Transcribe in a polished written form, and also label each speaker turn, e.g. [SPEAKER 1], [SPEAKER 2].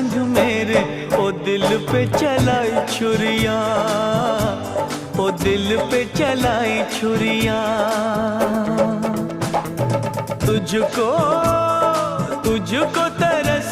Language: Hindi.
[SPEAKER 1] संग मेरे, ओ दिल पे चलाई छुरियां, ओ दिल पे चलाई छुरियां। तुझको तुझको